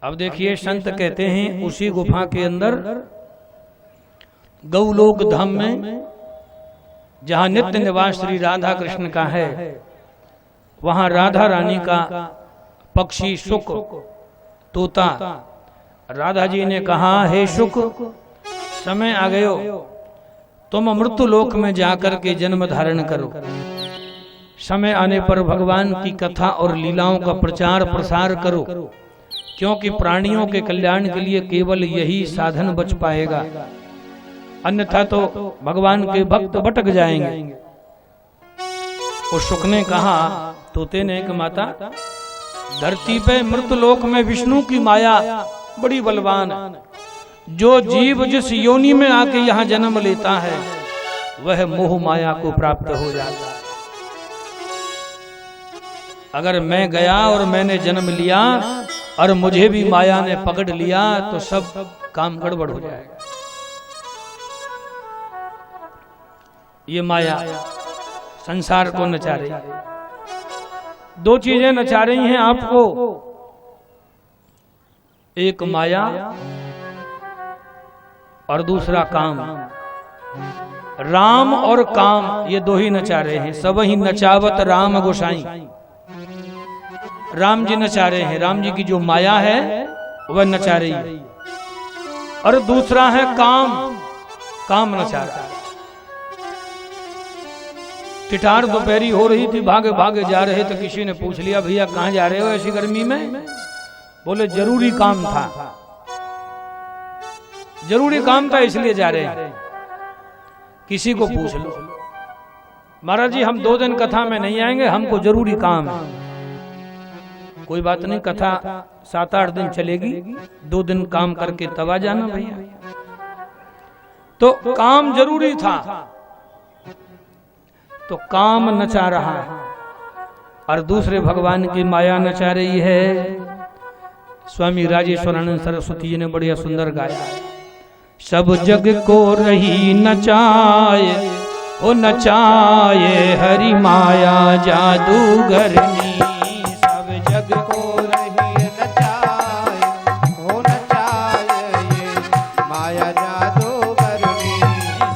अब देखिए संत कहते हैं उसी गुफा के अंदर गौलोक धाम में जहां नित्य निवास श्री राधा कृष्ण का है, वहां राधा रानी का पक्षी शुक तोता, राधा जी ने कहा हे शुक समय आ गयो, तुम मृत्यु लोक में जाकर के जन्म धारण करो। समय आने पर भगवान की कथा और लीलाओं का प्रचार प्रसार करो, क्योंकि प्राणियों के कल्याण के लिए केवल यही साधन बच पाएगा, अन्यथा तो भगवान के भक्त भटक जाएंगे। और शुक ने कहा तोते ने कि माता, धरती पे मृतलोक में विष्णु की माया बड़ी बलवान है। जो जीव जिस योनि में आके यहाँ जन्म लेता है वह मोह माया को प्राप्त हो जाता है। अगर मैं गया और मैंने जन्म लिया और मुझे भी माया ने पकड़ लिया तो सब काम गड़बड़ हो जाएगा। ये माया संसार को नचा रही है। दो चीजें नचा रही हैं आपको, एक माया और दूसरा काम। राम और काम ये दो ही नचा रहे हैं। सब ही नचावत राम गोसाई, राम जी नचा रहे हैं। राम जी की जो माया है वह नचा रही है, और दूसरा है काम, काम नचा रहा है। टिटार दोपहरी हो रही थी, भागे भागे जा रहे तो किसी ने पूछ लिया भैया कहाँ जा रहे हो ऐसी गर्मी में? बोले जरूरी काम था, जरूरी काम था इसलिए जा रहे हैं। किसी को पूछ लो, महाराज जी हम 2 दिन कथा में नहीं आएंगे, हमको जरूरी काम है। कोई बात नहीं, कथा 7-8 दिन चलेगी, 2 दिन काम करके तब आ जाना भैया। तो काम जरूरी था, तो काम नचा रहा है और दूसरे भगवान की माया नचा रही है। स्वामी राजेश्वरानंद सरस्वती जी ने बढ़िया सुंदर गाया, सब जग को रही नचाए, ओ नचाए हरि माया जादूगरनी। सब जग को रही नचाए, ओ नचाए ये माया जादूगरनी।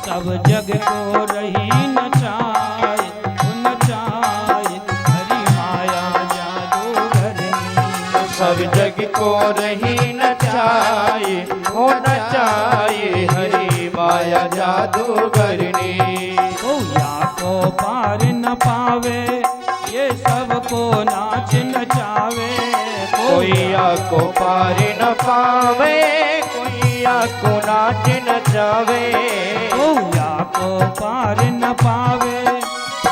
सब जग को रही नचाए, ओ नचाए हरि माया जादूगरनी। सब जग को रही नचाए, ओ नचाए हरि माया जादूगरनी। कोया को पार न पावे, ये सबको नाच नचावे। कोया को पार न पावे, कोया को नाच नचावे। कोया को पार न पावे,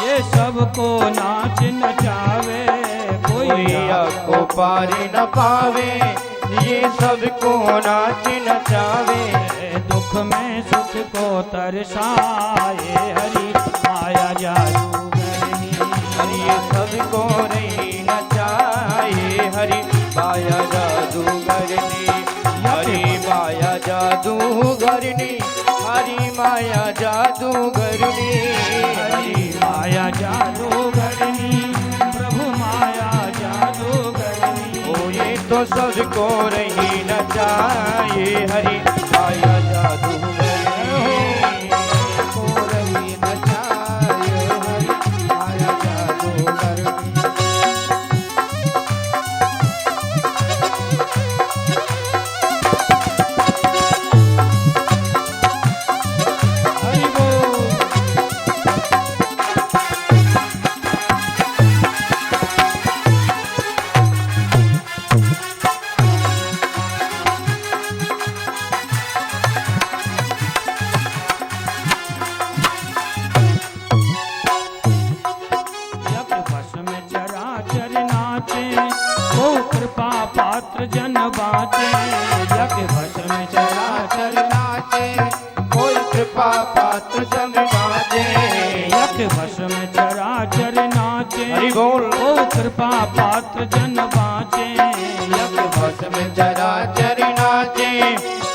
ये सबको नाच नचावे। कोया को पार न पावे, ये सबको नाच नचावे। दुख में सुख को तरसाए हरि माया जादूगरनी। हरि सबको रही नचाए, हरि माया जादूगरनी। हरि माया जादूगरनी, हरि माया जादूगरनी। हरि माया जादूगरनी, प्रभु माया जादूगरनी। ओ ये तो सबको रही नचाए, हरि माया जादूगरनी। को रही नचाए, हरि माया जादूगरनी। जन बाचे, यज्ञ भस्म में चराचर नाचे। कोई कृपा पात्र जन बाचे, यज्ञ भस्म में चराचर नाचे। हरि बोल। ओ कृपा पात्र जन बाचे, यज्ञ भस्म में चराचर नाचे।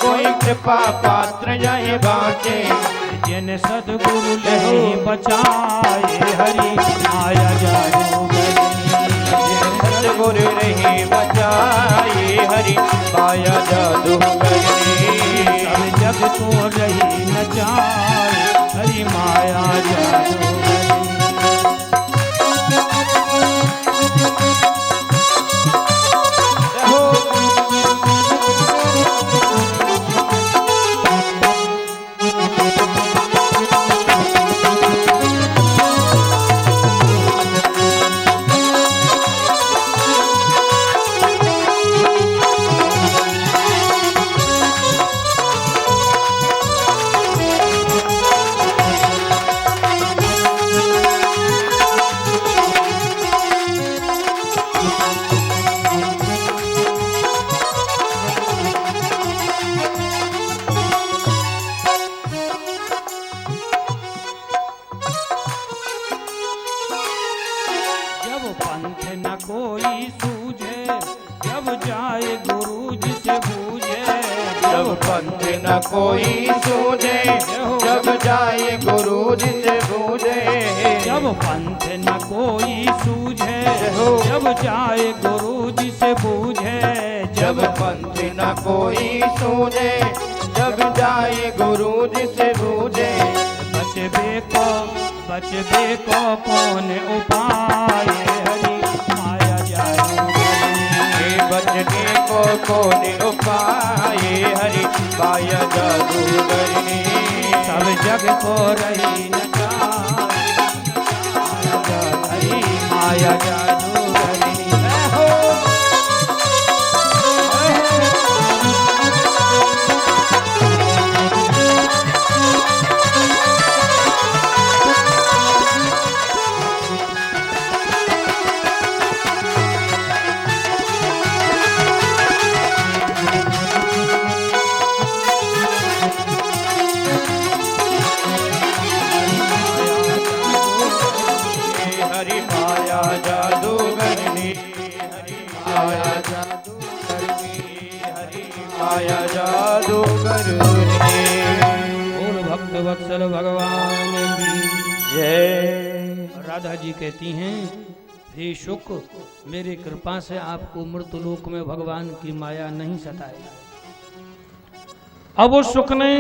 कोई कृपा पात्र जय बाचे। जिन सदगुरु ले बचाए, हरि माया जादूगरनी। सदगुरु रही बचाए, हरि माया जादूगरनी। सब जग को रही न जाए हरि माया जादूगरनी। कोई सूझे जब जाए गुरु जी से बूझे। जब पंथ न कोई सूझे जब जाए गुरु जी से बूझे। जब पंथ न कोई सूझे जब जाए गुरु जी से बूझे। जब पंथ न कोई सूझे जब जाए गुरु जी से बूझे। बचबे को कौन उपाय हरि माया जादूगरनी। बचने को कौन उपाय हरि माया जादूगरनी। सब जग को रही न जाए हरि माया जादूगरनी। माया जादूगरनी। बोल भक्त वत्सल भगवान की जय। राधा जी कहती हैं, हे शुक, मेरी कृपा से आपको मृत्यु लोक में भगवान की माया नहीं सताए। अब उस शुक ने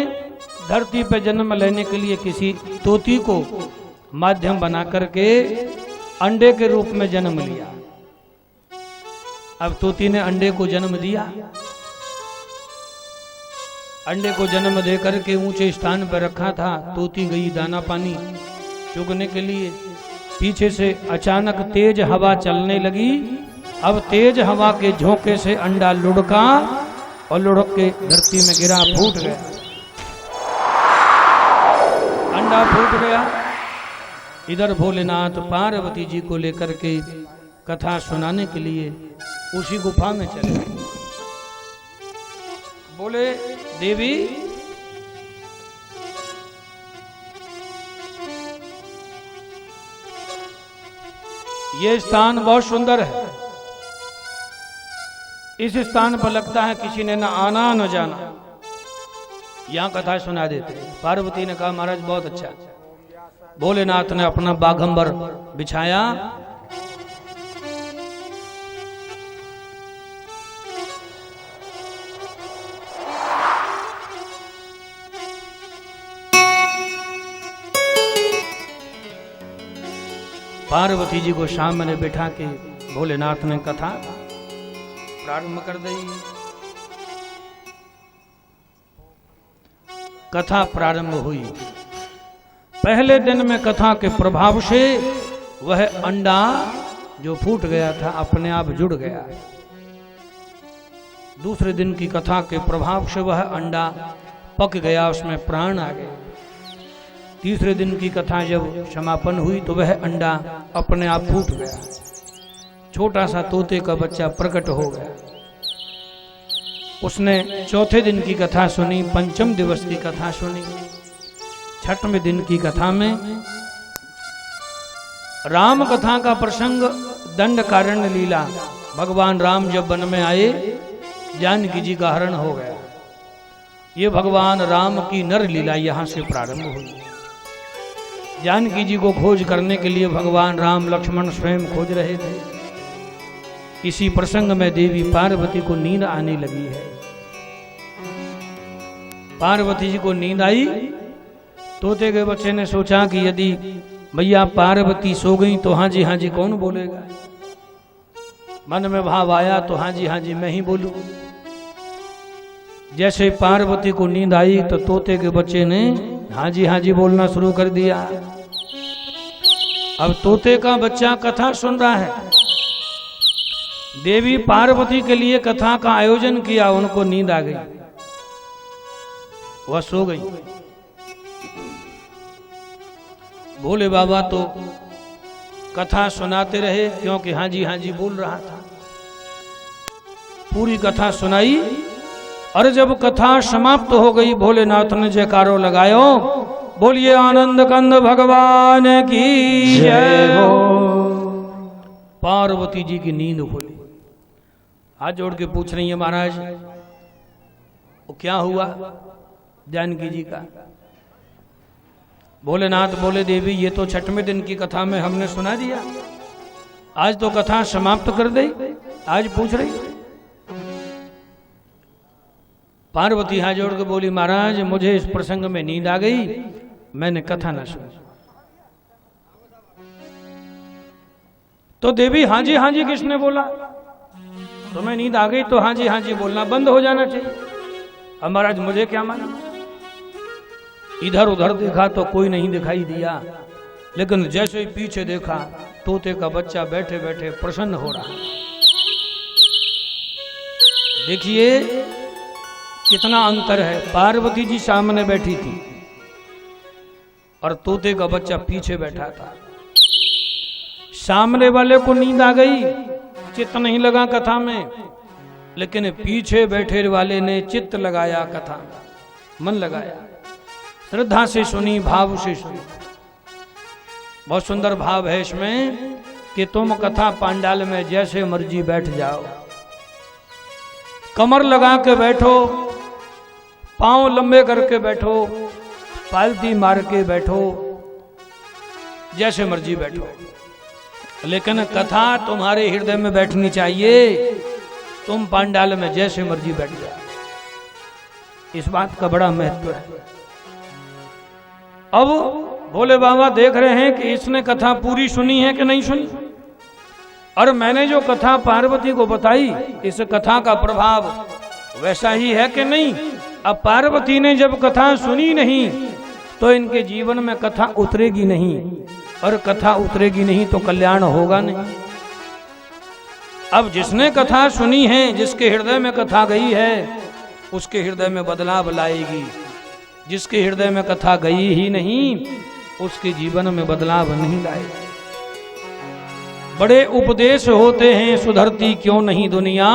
धरती पर जन्म लेने के लिए किसी तोती को माध्यम बना करके अंडे के रूप में जन्म लिया। अब तोती ने अंडे को जन्म दिया। अंडे को जन्म दे करके ऊंचे स्थान पर रखा था। तोती गई दाना पानी चुगने के लिए। पीछे से अचानक तेज हवा चलने लगी। अब तेज हवा के झोंके से अंडा लुढ़का और लुढ़क के धरती में गिरा, फूट गया। अंडा फूट गया। इधर भोलेनाथ पार्वती जी को लेकर के कथा सुनाने के लिए उसी गुफा में चले गए। बोले, देवी ये स्थान बहुत सुंदर है। इस स्थान पर लगता है किसी ने न आना न जाना। यहां कथा सुना देते। पार्वती ने कहा, महाराज बहुत अच्छा। भोलेनाथ ने अपना बाघंबर बिछाया। पार्वती जी को सामने बिठा के भोलेनाथ ने कथा प्रारंभ कर दी। कथा प्रारंभ हुई। पहले दिन में कथा के प्रभाव से वह अंडा जो फूट गया था अपने आप जुड़ गया। दूसरे दिन की कथा के प्रभाव से वह अंडा पक गया, उसमें प्राण आ गए। तीसरे दिन की कथा जब समापन हुई तो वह अंडा अपने आप फूट गया। छोटा सा तोते का बच्चा प्रकट हो गया। उसने चौथे दिन की कथा सुनी, पंचम दिवस की कथा सुनी। छठवें दिन की कथा में राम कथा का प्रसंग, दंड कारण लीला। भगवान राम जब वन में आए, जानकी जी का हरण हो गया। ये भगवान राम की नर लीला यहां से प्रारंभ हुई। जानकी जी को खोज करने के लिए भगवान राम लक्ष्मण स्वयं खोज रहे थे। इसी प्रसंग में देवी पार्वती को नींद आने लगी है। पार्वती जी को नींद आई। तोते के बच्चे ने सोचा कि यदि भैया पार्वती सो गई तो हाँ जी कौन बोलेगा। मन में भाव आया तो हाँ जी मैं ही बोलूं। जैसे पार्वती को नींद आई तो तोते के बच्चे ने हाँ जी बोलना शुरू कर दिया। अब तोते का बच्चा कथा सुन रहा है। देवी पार्वती के लिए कथा का आयोजन किया, उनको नींद आ गई, वह सो गई। भोले बाबा तो कथा सुनाते रहे, क्योंकि हाँ जी बोल रहा था। पूरी कथा सुनाई और जब कथा समाप्त हो गई, भोलेनाथ ने जयकारो लगायो, बोलिए आनंद कंद भगवान की जय हो। पार्वती जी की नींद खुली। हाथ जोड़ के पूछ रही है, महाराज वो क्या हुआ जानकी जी का? भोलेनाथ बोले, देवी ये तो छठवें दिन की कथा में हमने सुना दिया, आज तो कथा समाप्त कर दी, आज पूछ रही। पार्वती हाथ जोड़ के बोली, महाराज मुझे इस प्रसंग में नींद आ गई, मैंने कथा ना सुनी। तो देवी हाँ जी किसने बोला? तुम्हें नींद आ गई तो हाँ जी बोलना बंद हो जाना चाहिए। अब महाराज मुझे क्या माना? इधर उधर देखा तो कोई नहीं दिखाई दिया, लेकिन जैसे ही पीछे देखा तोते का बच्चा बैठे बैठे प्रसन्न हो रहा। देखिए कितना अंतर है। पार्वती जी सामने बैठी थी और तोते का बच्चा पीछे बैठा था। सामने वाले को नींद आ गई, चित्त नहीं लगा कथा में, लेकिन पीछे बैठे वाले ने चित्त लगाया, कथा मन लगाया, श्रद्धा से सुनी, भाव से सुनी। बहुत सुंदर भाव है इसमें कि तुम कथा पांडाल में जैसे मर्जी बैठ जाओ, कमर लगा के बैठो, पांव लंबे करके बैठो, पालती मार के बैठो, जैसे मर्जी बैठो, लेकिन कथा तुम्हारे हृदय में बैठनी चाहिए। तुम पांडाल में जैसे मर्जी बैठ जाओ, इस बात का बड़ा महत्व है। अब भोले बाबा देख रहे हैं कि इसने कथा पूरी सुनी है कि नहीं सुनी, और मैंने जो कथा पार्वती को बताई, इस कथा का प्रभाव वैसा ही है कि नहीं। अब पार्वती ने जब कथा सुनी नहीं तो इनके जीवन में कथा उतरेगी नहीं, और कथा उतरेगी नहीं तो कल्याण होगा नहीं। अब जिसने कथा सुनी है, जिसके हृदय में कथा गई है, उसके हृदय में बदलाव लाएगी। जिसके हृदय में कथा गई ही नहीं, उसके जीवन में बदलाव नहीं लाएगी। बड़े उपदेश होते हैं, सुधरती क्यों नहीं दुनिया,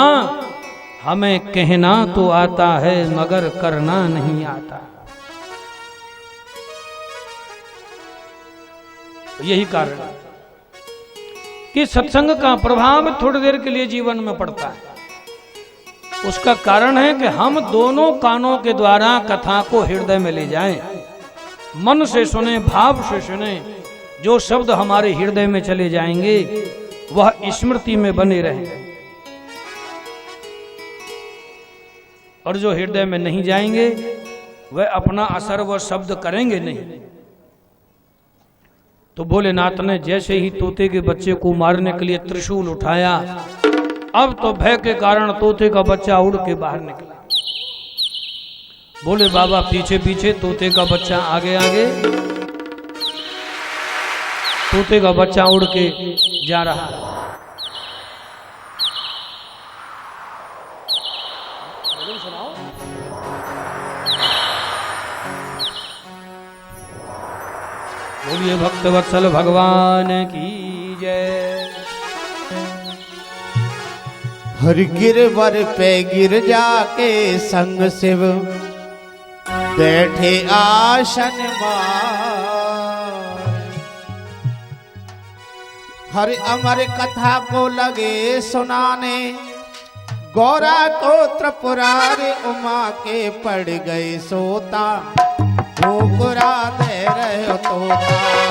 हमें कहना तो आता है मगर करना नहीं आता। यही कारण है कि सत्संग का प्रभाव थोड़ी देर के लिए जीवन में पड़ता है। उसका कारण है कि हम दोनों कानों के द्वारा कथा को हृदय में ले जाएं, मन से सुने, भाव से सुने। जो शब्द हमारे हृदय में चले जाएंगे वह स्मृति में बने रहेंगे, और जो हृदय में नहीं जाएंगे वह अपना असर वह शब्द करेंगे नहीं। तो भोलेनाथ ने जैसे ही तोते के बच्चे को मारने के लिए त्रिशूल उठाया, अब तो भय के कारण तोते का बच्चा उड़ के बाहर निकला। भोले बाबा पीछे पीछे, तोते का बच्चा आगे आगे। तोते का बच्चा उड़ के जा रहा है। बोलिए भक्तवत्सल भगवान की जय। हर गिरवर पे गिर जाके संग शिव बैठे आसन मार। हर अमर कथा को लगे सुनाने, गौरा को त्रिपुरारी उमा के पड़ गए सोता, ठोकरा दे रहे हो तोता।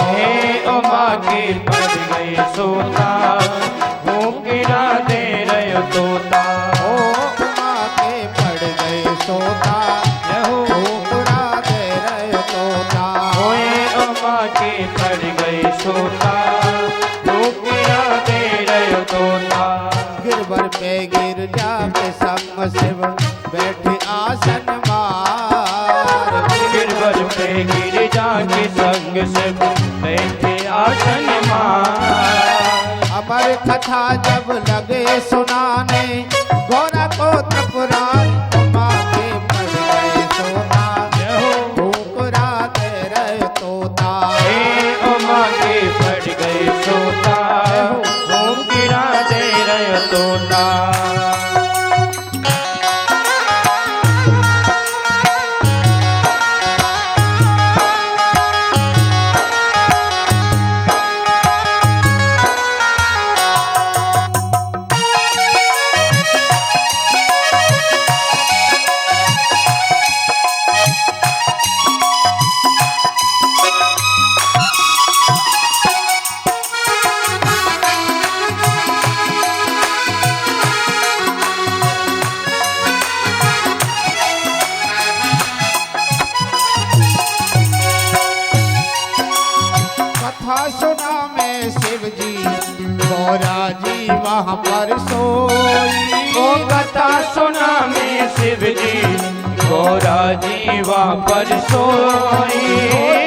हे उमा के पड़ गए सोता, गिरा दे रहे तोता ओ उमा के पड़ गए सोता गिरा दे रहे तोता ओए उमा के पड़ गए सोता गिरा दे रहे तोता गिरबर पे गिर जाके संग शिव बैठे आसन मार गिरवर पे गिर जाके संग से बैठे आसन मार अमर कथा जब लगे सुनाने गौरा को तपुरान उमा के पड़ गए सोता ठुकरा दे रहे तोता हे उमा के पड़ गए सोता गिरा दे रहे तोता कथा सुना में शिव जी गौरा जी वहाँ पर सोई ओ कथा सुना में शिव जी गौरा जी वहाँ पर सोई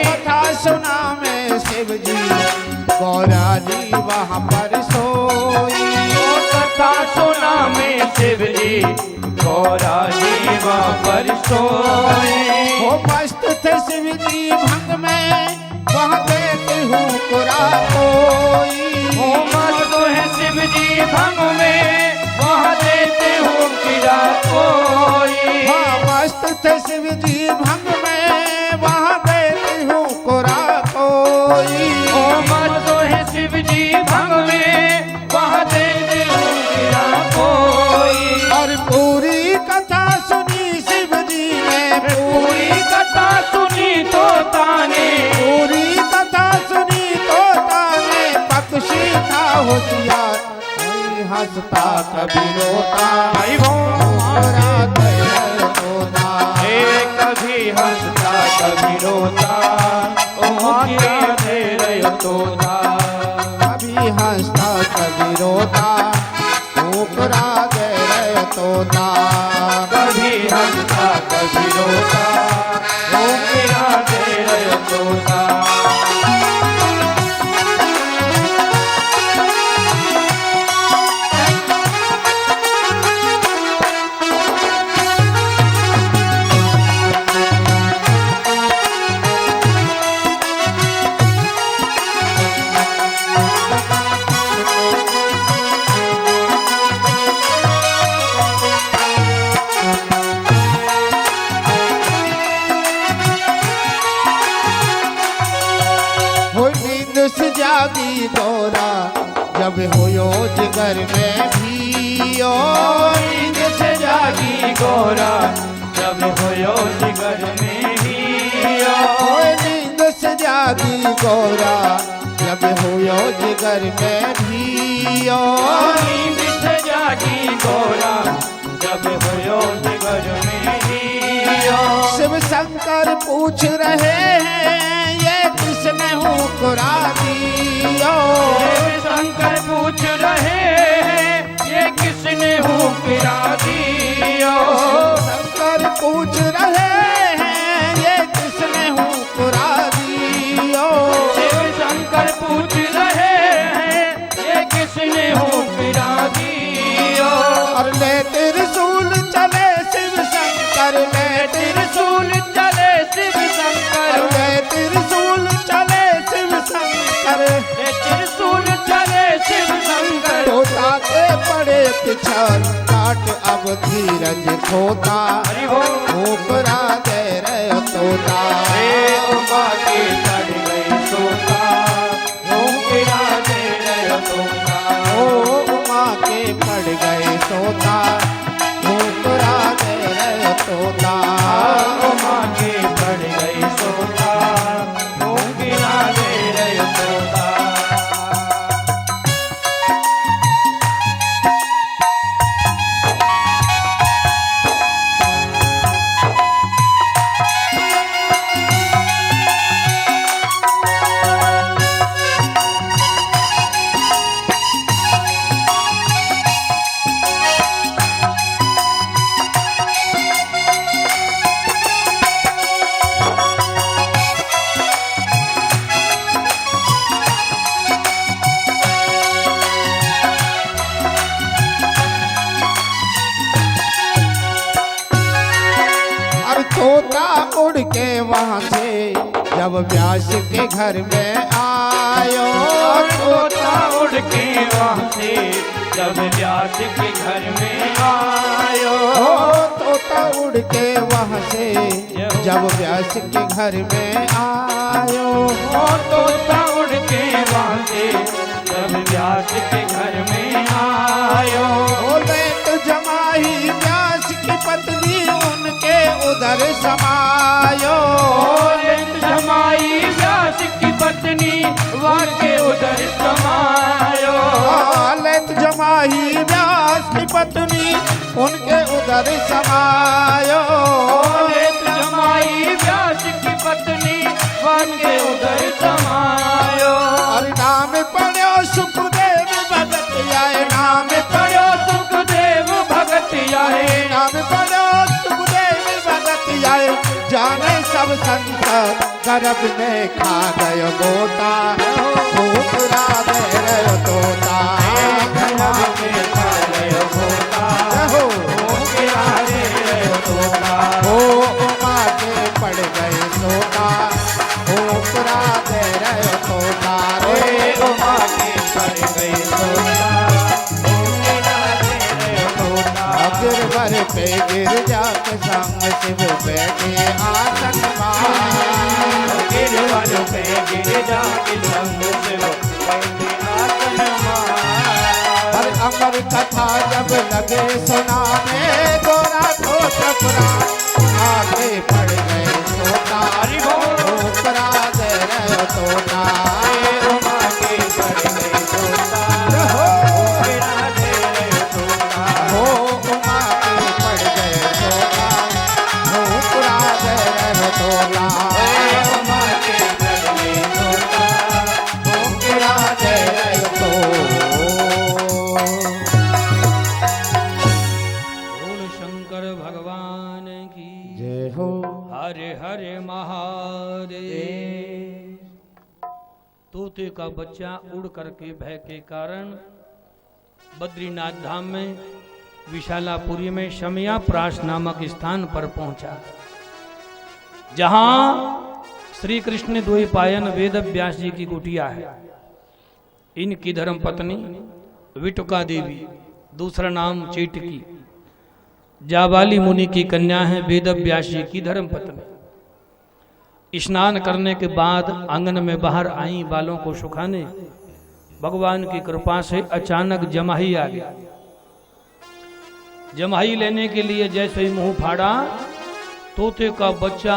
कथा सुना में शिव जी गौरा जी वहाँ पर सोई ओ कथा सुना में शिव जी गौरा जी वहाँ पर सोई हो मस्त थे शिव जी भंग में वहाँ देते हूँ कुरा कोई ओ मस्त है शिव जी भंग में वहाँ देते हो गिरा कोई हाँ मस्त थे शिव जी भंग में वहाँ देते हूँ कुरा कोई ओ मस्त है शिव जी भंग में वहाँ देते हो गिरा कोई और पूरी कथा सुनी शिव जी ने पूरी कथा सुनी तो ताने पूरी कथा सुनी तो ताने पक्षी था होशियार कोई हंसता कभी रोता भाई वो मोरा दया तोता हे कभी हंसता कभी रोता ओ गिरा दे रहे तोता कभी हंसता कभी रोता ऊपरा दे रहे तोता कभी हंसता कभी रोता ओ गिरा दे रहे तोता हो नींद से जागी गौरा जब होयो जिगर में भी ओ नींद से जागी गौरा जब होयो जिगर में ही हो नींद से जागी गौरा जब होयो जिगर में भी ओ नींद से जागी गौरा जब होयो जिगर में ही शिव शंकर पूछ रहे हैं ये किसने हुकरा दियो शंकर पूछ रहे हैं ये किसने हुकरा दियो शंकर पूछ रहे हैं ये किसने हुकरा दियो शिव शंकर पूछ रहे हैं ये किसने हुकरा दियो और ले त्रिशूल चले शिव शंकर ले त्रिशूल चले शिव शंकर ले त्रिशूल चले शिव शंकर त्रिशूल चले शिव शंकर तोता के पड़े पिछल काट अब धीरज खोता हरि हो ऊपरा दे रहे तोता हे उमा के चढ़ गई सोता गिरा दे रहे तोता ओ उमा के पड़ गए सोता ऊपरा दे रहे तोता उमा के पड़ गई सोता गिरा दे रहे तोता तोता उड़ के वहाँ से जब व्यास के घर में आयो। तोता उड़ के वहाँ से जब व्यास के घर में आयो। तोता उड़ के वहाँ से जब व्यास के घर में आयो। तोता उड़ के वहाँ से जब व्यास के घर में आयो। बोले तो जमाई व्यास की पत्नी उनके उधर समायो। जमाई व्यास की पत्नी वाके उधर समायो। जमाई व्यास की पत्नी उनके उधर समायो। जमाई व्यास की पत्नी वाके उधर समायो। और नाम पढ़ो सुखदेव भगत आए। नाम पढ़ो सुखदेव भगत आए। नाम पढ़ो सुखदेव भगत आए। जाने सब संत गर्भ में खा गयो गोता। भूख राधे रहो तोता। गर्भ में खा गयो गोता। हो भूख राधे रहो तोता। ओ उमा के पड़ गए सोता। भूख राधे रहो तोता रे। उमा के पड़ गए सोता। भूख राधे रहो तोता। गिरवर पे गिर जाके संग शिव बैठे आसन मार। गिरवर पे गिर जाके संग शिव बैठे आसन मार। हर अमर कथा जब लगे सुनाने गोरा तो टपरा आगे पड़ गए सोता। ऊपरा दे रहे तोता। उमा के पड़ गए सोता। हो उमा के पड़ गए सोता। ऊपरा दे रहे तोता। उमा के पड़ गए सोता। ऊपरा दे रहे तो। बोल शंकर भगवान की जय हो। हरे हरे महादेव। तोते का बच्चा उड़ करके भय के कारण बद्रीनाथ धाम में विशालापुरी में शमयाप्राश नामक स्थान पर पहुंचा, जहां श्री कृष्ण द्वैपायन वेद व्यास जी की कुटिया है। इनकी धर्म पत्नी विटुका देवी, दूसरा नाम चेटकी, जाबाली मुनि की कन्या है वेद व्यास जी की धर्म पत्नी। स्नान करने के बाद आंगन में बाहर आई बालों को सुखाने। भगवान की कृपा से अचानक जमाही आ गया। जमाही लेने के लिए जैसे ही मुंह फाड़ा, तोते का बच्चा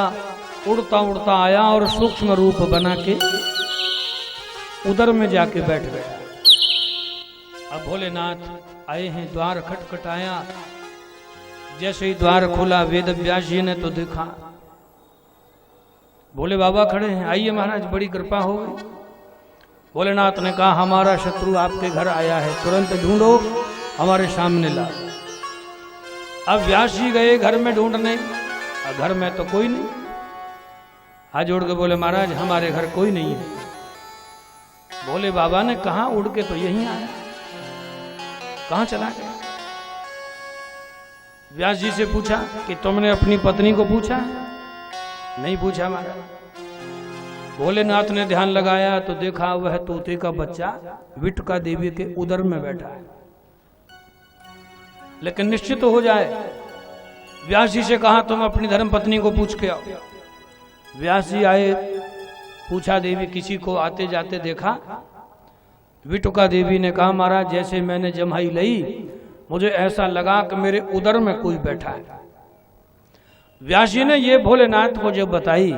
उड़ता उड़ता आया और सूक्ष्म रूप बना के उदर में जाके बैठ गया। अब भोलेनाथ आए हैं, द्वार खटखटाया। जैसे ही द्वार खोला वेद व्यास जी ने तो देखा भोले बाबा खड़े हैं। आइए महाराज, बड़ी कृपा हो गई। भोलेनाथ ने कहा हमारा शत्रु आपके घर आया है, तुरंत ढूंढो, हमारे सामने ला। अब व्यास जी गए घर में ढूंढने, घर में तो कोई नहीं। हाथ जोड़ के बोले महाराज हमारे घर कोई नहीं है। भोले बाबा ने कहा उड़ के तो यहीं आया, कहां चला गया? व्यास जी से पूछा कि तुमने अपनी पत्नी को पूछा है? नहीं पूछा महाराज। भोलेनाथ ने ध्यान लगाया तो देखा वह तोते का बच्चा विटुका देवी के उदर में बैठा है। लेकिन निश्चित हो जाए, व्यास जी से कहा तुम अपनी धर्म पत्नी को पूछ के आओ। व्यास जी आए, पूछा देवी किसी को आते जाते देखा? विटुका देवी ने कहा महाराज जैसे मैंने जमाई लई, मुझे ऐसा लगा कि मेरे उदर में कोई बैठा है। व्यास जी ने ये भोलेनाथ को जब बताई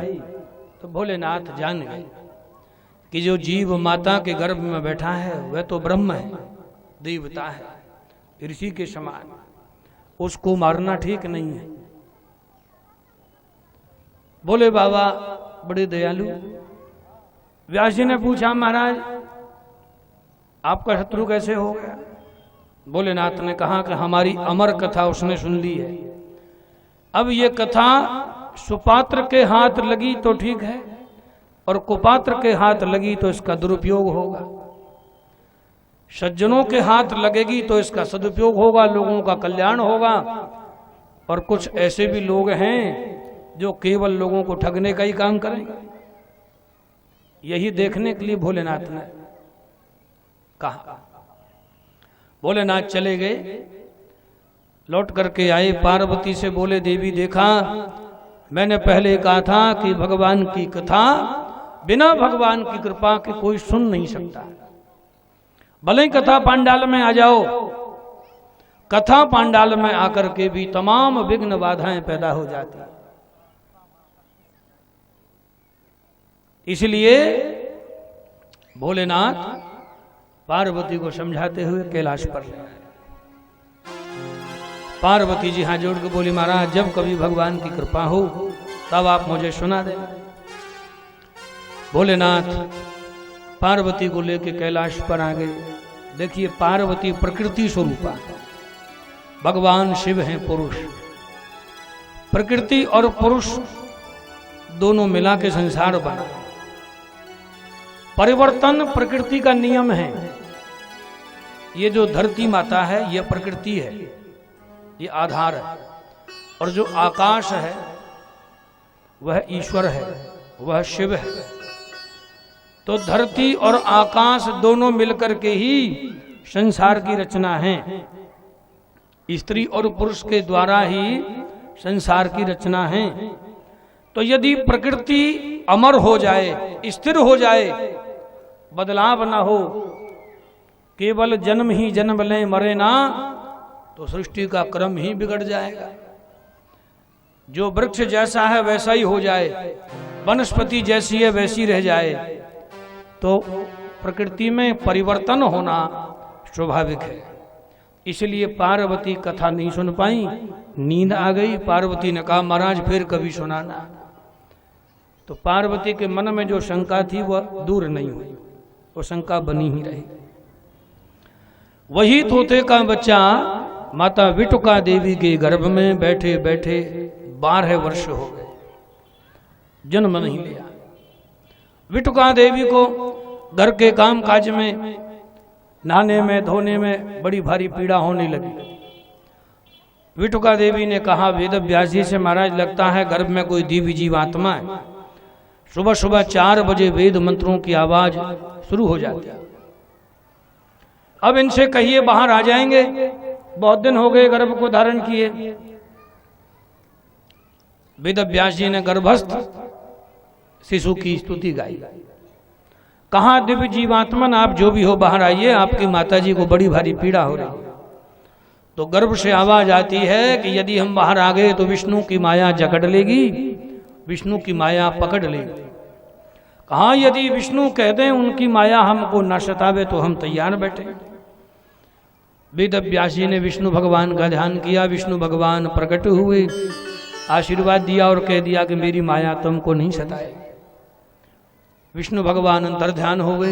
तो भोलेनाथ जान गए कि जो जीव माता के गर्भ में बैठा है वह तो ब्रह्म है, देवता है, ऋषि के समान। उसको मारना ठीक नहीं है। बोले बाबा बड़े दयालु। व्यास जी ने पूछा महाराज आपका शत्रु कैसे हो गया? भोलेनाथ ने कहा कि हमारी अमर कथा उसने सुन ली है। अब ये कथा सुपात्र के हाथ लगी तो ठीक है, और कुपात्र के हाथ लगी तो इसका दुरुपयोग होगा। सज्जनों के हाथ लगेगी तो इसका सदुपयोग होगा, लोगों का कल्याण होगा। और कुछ ऐसे भी लोग हैं जो केवल लोगों को ठगने का ही काम करेंगे? यही देखने के लिए भोलेनाथ ने कहा। भोलेनाथ चले गए, लौट करके आए, पार्वती से बोले, देवी देखा, मैंने पहले कहा था कि भगवान की कथा बिना भगवान की कृपा के कोई सुन नहीं सकता। भले ही कथा पांडाल में आ जाओ, कथा पांडाल में आकर के भी तमाम विघ्न बाधाएं पैदा हो जाती। इसलिए भोलेनाथ पार्वती को समझाते हुए कैलाश पर ले आए। पार्वती जी हाथ जोड़ के बोली, महाराज जब कभी भगवान की कृपा हो तब आप मुझे सुना दें। भोलेनाथ पार्वती को लेकर कैलाश पर आ गए। देखिए, पार्वती प्रकृति स्वरूपा, भगवान शिव हैं पुरुष। प्रकृति और पुरुष दोनों मिला के संसार बना। परिवर्तन प्रकृति का नियम है। ये जो धरती माता है यह प्रकृति है, ये आधार है, और जो आकाश है वह ईश्वर है, वह शिव है। तो धरती और आकाश दोनों मिलकर के ही संसार की रचना है। स्त्री और पुरुष के द्वारा ही संसार की रचना है। तो यदि प्रकृति अमर हो जाए, स्थिर हो जाए, बदलाव ना हो, केवल जन्म ही जन्म ले मरे ना, तो सृष्टि का क्रम ही बिगड़ जाएगा। जो वृक्ष जैसा है वैसा ही हो जाए, वनस्पति जैसी है वैसी रह जाए, तो प्रकृति में परिवर्तन होना स्वाभाविक है। इसलिए पार्वती कथा नहीं सुन पाई, नींद आ गई। पार्वती ने कहा, महाराज फिर कभी सुनाना। तो पार्वती के मन में जो शंका थी वह दूर नहीं हुई, वो शंका बनी ही रही। वही तोते का बच्चा माता विटुका देवी के गर्भ में बैठे बैठे 12 वर्ष हो गए, जन्म नहीं लिया। विटुका देवी को घर के काम काज में, नहाने में, धोने में बड़ी भारी पीड़ा होने लगी। विटुका देवी ने कहा वेद व्यास जी से, महाराज लगता है गर्भ में कोई दिव्य जीवात्मा है। सुबह सुबह 4 बजे वेद मंत्रों की आवाज शुरू हो जाती है। अब इनसे कहिए बाहर आ जाएंगे, बहुत दिन हो गए गर्भ को धारण किए। वेद व्यास जी ने गर्भस्थ शिशु की स्तुति गाई। कहा, दिव्य जीवात्मन आप जो भी हो बाहर आइए, आपकी माता जी को बड़ी भारी पीड़ा हो रही है। तो गर्भ से आवाज आती है कि यदि हम बाहर आ गए तो विष्णु की माया जकड़ लेगी, विष्णु की माया पकड़ लेगी। कहा, यदि विष्णु कह दें उनकी माया हमको न सतावे तो हम तैयार बैठे। वेद व्यास जी ने विष्णु भगवान का ध्यान किया। विष्णु भगवान प्रकट हुए, आशीर्वाद दिया और कह दिया कि मेरी माया तुमको नहीं सताए। विष्णु भगवान अंतर ध्यान हो गए।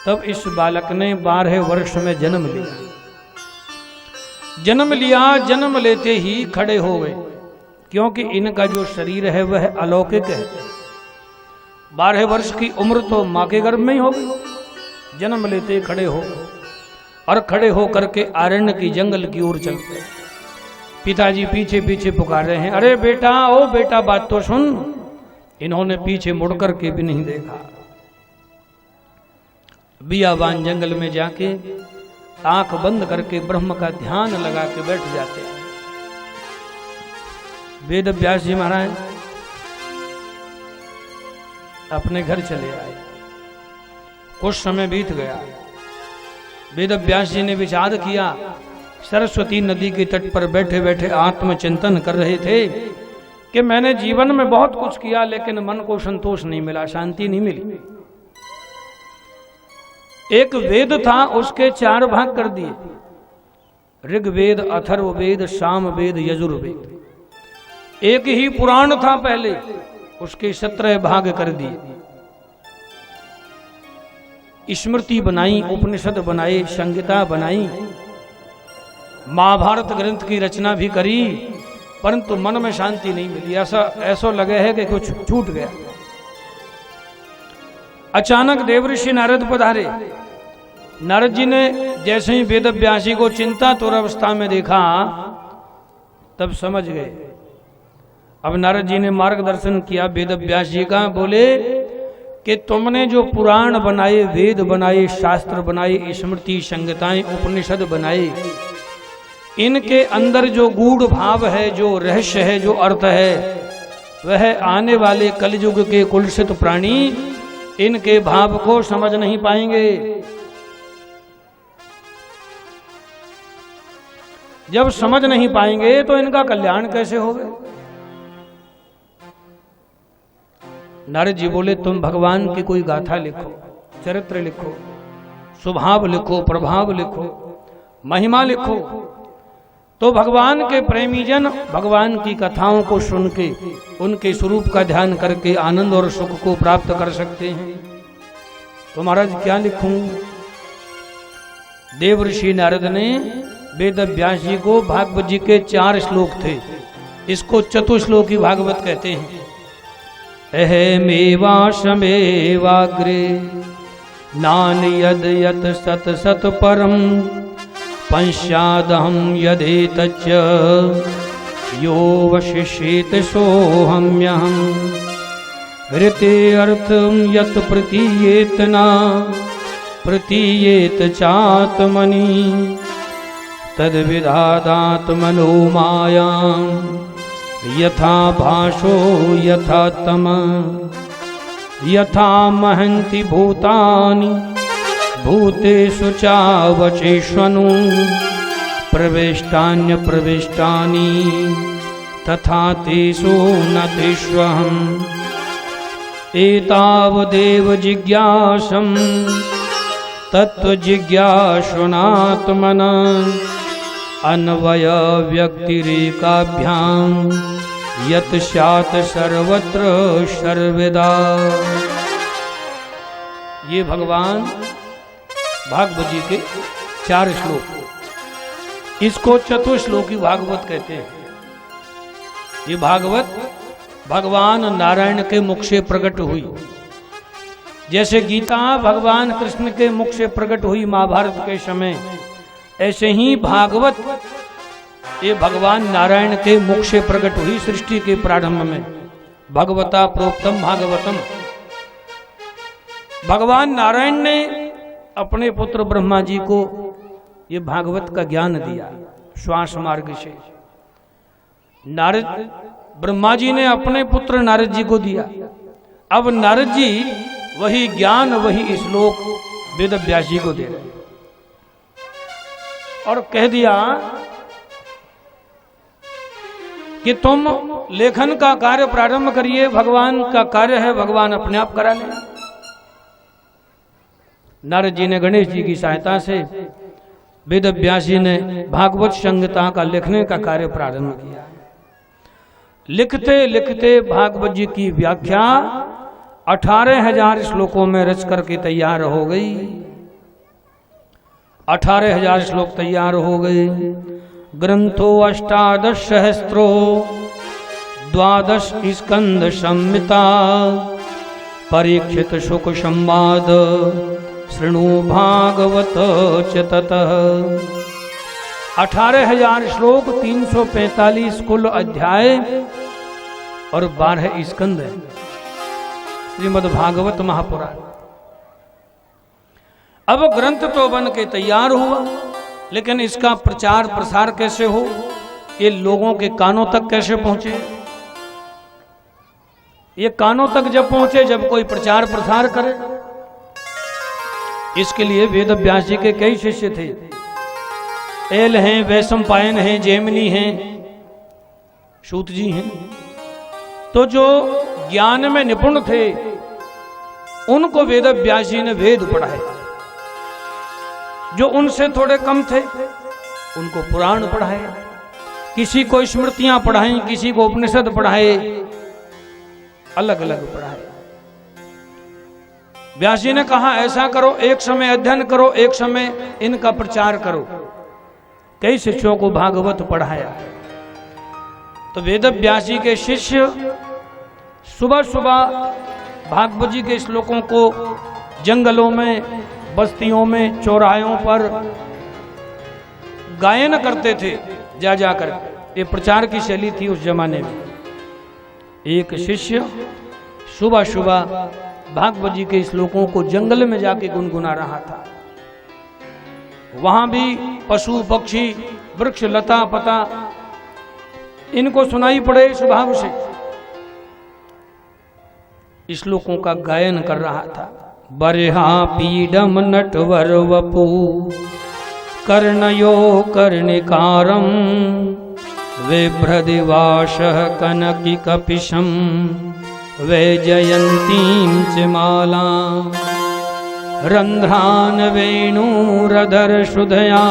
तब इस बालक ने 12 वर्ष में जन्म लिया। जन्म लिया, जन्म लेते ही खड़े हो गए, क्योंकि इनका जो शरीर है वह अलौकिक है। 12 वर्ष की उम्र तो माँ के गर्भ में ही हो गई। जन्म लेते खड़े हो गए और खड़े हो करके आरण्य की जंगल की ओर चल गए। पिताजी पीछे पीछे पुकार रहे हैं, अरे बेटा, ओ बेटा, बात तो सुन। इन्होंने पीछे मुड़ करके भी नहीं देखा। बियाबान जंगल में जाके आंख बंद करके ब्रह्म का ध्यान लगा के बैठ जाते हैं। वेद व्यास जी महाराज अपने घर चले आए। कुछ समय बीत गया। वेद व्यास जी ने विचार किया। सरस्वती नदी के तट पर बैठे बैठे आत्मचिंतन कर रहे थे कि मैंने जीवन में बहुत कुछ किया, लेकिन मन को संतोष नहीं मिला, शांति नहीं मिली। एक वेद था, उसके 4 भाग कर दिए। ऋग्वेद, अथर्ववेद, सामवेद, यजुर्वेद। एक ही पुराण था पहले, उसके 17 भाग कर दिए। स्मृति बनाई, उपनिषद बनाए, संहिता बनाई, महाभारत ग्रंथ की रचना भी करी, परंतु मन में शांति नहीं मिली। ऐसा लगे है कि कुछ छूट गया। अचानक देवऋषि नारद पधारे। नारद जी ने जैसे ही वेद व्यासी को चिंतातुर अवस्था में देखा, तब समझ गए अब नारद जी ने मार्गदर्शन किया वेद व्यास जी का, बोले कि तुमने जो पुराण बनाए, वेद बनाए, शास्त्र बनाए, स्मृति संहिताएं, उपनिषद बनाए, इनके अंदर जो गूढ़ भाव है, जो रहस्य है, जो अर्थ है, वह आने वाले कलयुग के कुलसित प्राणी इनके भाव को समझ नहीं पाएंगे। जब समझ नहीं पाएंगे तो इनका कल्याण कैसे होगा? नारद जी बोले तुम भगवान की कोई गाथा लिखो, चरित्र लिखो, स्वभाव लिखो, प्रभाव लिखो, महिमा लिखो, तो भगवान के प्रेमी जन भगवान की कथाओं को सुन के उनके स्वरूप का ध्यान करके आनंद और सुख को प्राप्त कर सकते हैं। तो महाराज क्या लिखूं? देवर्षि नारद ने वेद व्यास जी को, भागवत जी के 4 श्लोक थे, इसको चतुश्लोकी भागवत कहते हैं। अहमेवाशमेवाग्रे नान यद यत सत सत परम पंचादहम यदेतच्च यो वशिष्येत सोऽहम्यहम् ऋते अर्थं यत् प्रतीयेत न प्रतीयेत चात्मनि तद्विदादात्मनो मायां यथा भाषो यथा तम यथा महन्ति भूतानि भूतेषु चावचेष्वनु प्रविष्टान्य प्रविष्टानि तथा तेषु न तेष्वहम् एतावदेव जिज्ञासं तत्त्वजिज्ञासुनात्मना अन्वय व्यक्तिरेकाभ्यां यत् स्यात् सर्वत्र सर्वदा। ये भगवान भागवत जी के 4 श्लोक, इसको चतुश्लोकी भागवत कहते हैं। ये भागवत भगवान नारायण के मुख से प्रकट हुई, जैसे गीता भगवान कृष्ण के मुख से प्रकट हुई महाभारत के समय, ऐसे ही भागवत ये भगवान नारायण के मुख से प्रकट हुई सृष्टि के प्रारंभ में। भगवता प्रोक्तम भागवतम, भगवान नारायण ने अपने पुत्र ब्रह्मा जी को ये भागवत का ज्ञान दिया श्वास मार्ग से। नारद ब्रह्मा जी ने अपने पुत्र नारद जी को दिया। अब नारद जी वही ज्ञान, वही श्लोक वेद व्यास जी को दे रहे और कह दिया कि तुम लेखन का कार्य प्रारंभ करिए, भगवान का कार्य है, भगवान अपने आप करा ले। नारद जी ने गणेश जी की सहायता से वेद व्यास जी ने भागवत संहिता का लिखने का कार्य प्रारंभ किया। लिखते लिखते भागवत जी की व्याख्या 18,000 श्लोकों में रच करके तैयार हो गई। 18,000 श्लोक तैयार हो गए। ग्रंथो 18 सहस्रो 12 स्कंद संहिता परीक्षित शुक संवाद शृणु भागवत च ततः। 18,000 श्लोक, 345 कुल अध्याय और 12 स्कंद है श्रीमद् भागवत महापुराण। अब ग्रंथ तो बन के तैयार हुआ, लेकिन इसका प्रचार प्रसार कैसे हो, ये लोगों के कानों तक कैसे पहुंचे? ये कानों तक जब पहुंचे जब कोई प्रचार प्रसार करे। इसके लिए वेद व्यास जी के कई शिष्य थे। एल हैं, वैशंपायन हैं, जैमिनी हैं, सूत जी हैं। तो जो ज्ञान में निपुण थे उनको वेद व्यास जी ने वेद पढ़ाए। जो उनसे थोड़े कम थे उनको पुराण पढ़ाए, किसी को स्मृतियां पढ़ाई, किसी को उपनिषद पढ़ाए, अलग अलग पढ़ाए। व्यास जी ने कहा ऐसा करो, एक समय अध्ययन करो, एक समय इनका प्रचार करो। कई शिष्यों को भागवत पढ़ाया। तो वेद व्यास जी के शिष्य सुबह सुबह भागवत जी के श्लोकों को जंगलों में, बस्तियों में, चौराहों पर गायन करते थे जा जाकर। ये प्रचार की शैली थी उस जमाने में। एक शिष्य सुबह सुबह भागवत जी के श्लोकों को जंगल में जाके गुनगुना रहा था। वहां भी पशु पक्षी वृक्ष लता पता इनको सुनाई पड़े स्वभाव से, श्लोकों का गायन कर रहा था। बरहा पीडम नटवर वपु कर्णयो कर्णिकारम विभ्रदिवाशः कनकी कपिशम वैजयंतीं च माला रंध्रान वेणुरधर शुधया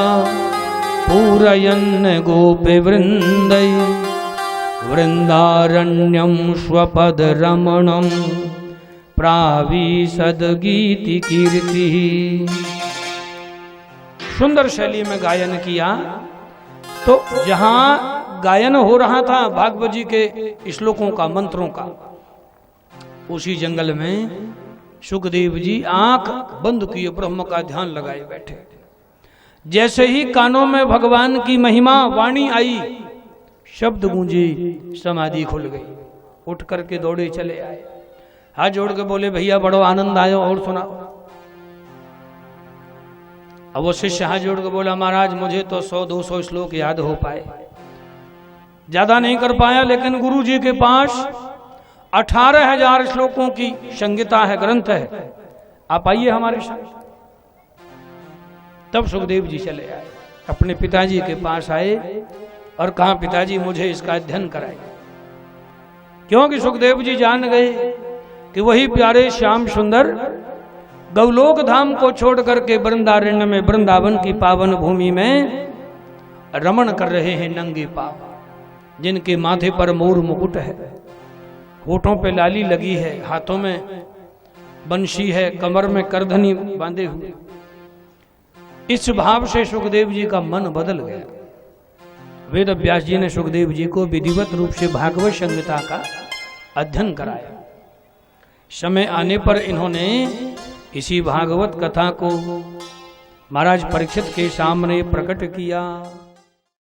पूरयन् गोपी वृंदै वृंदारण्यं स्वपद रमणं प्राविशद गीति कीर्ति। सुंदर शैली में गायन किया। तो जहां गायन हो रहा था भागवत जी के श्लोकों का मंत्रों का, उसी जंगल में सुखदेव जी आंख बंद किए ब्रह्म का ध्यान लगाए बैठे। जैसे ही कानों में भगवान की महिमा वाणी आई, शब्द गूंजी, समाधि खुल गई। उठ करके दौड़े चले आए, हाथ जोड़ के बोले भैया बड़ो आनंद आयो और सुनाओ। अब वो शिष्य हाथ जोड़ के बोला महाराज मुझे तो 100-200 श्लोक याद हो पाए, ज्यादा नहीं कर पाया, लेकिन गुरु जी के पास 18,000 श्लोकों की संहिता है, ग्रंथ है, आप आइए हमारे साथ। तब सुखदेव जी चले आए, अपने पिताजी के पास आए और कहा पिताजी मुझे इसका अध्ययन कराए। क्योंकि सुखदेव जी जान गए कि वही प्यारे श्याम सुंदर गौलोक धाम को छोड़ करके वृंदारण्य में वृंदावन की पावन भूमि में रमण कर रहे हैं नंगे पांव, जिनके माथे पर मोर मुकुट है, होठों पे लाली लगी है, हाथों में बंशी है, कमर में करधनी बांधे हुए। इस भाव से सुखदेव जी का मन बदल गया। वेद व्यास जी ने सुखदेव जी को विधिवत रूप से भागवत संहिता का अध्ययन कराया। समय आने पर इन्होंने इसी भागवत कथा को महाराज परीक्षित के सामने प्रकट किया।